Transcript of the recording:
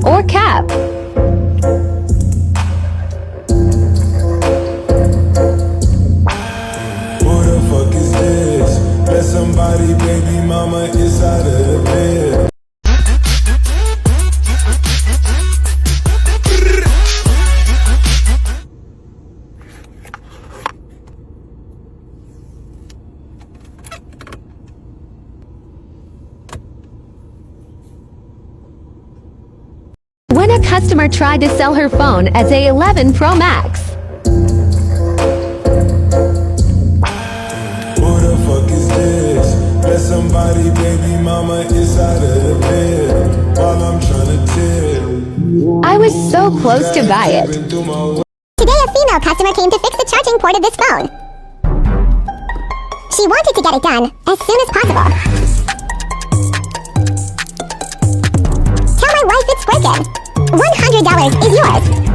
or cap. Who the fuck is this? Let somebody, baby mama, inside of the bed. When a customer tried to sell her phone as a 11 Pro Max. Who the fuck is this? Let somebody, baby mama, inside of the bed. While I'm trying to tell. I was so close to buy it. Today a female customer came to fix the charging port of this phone. She wanted to get it done as soon as possible. Tell my wife it's broken. $100 is yours.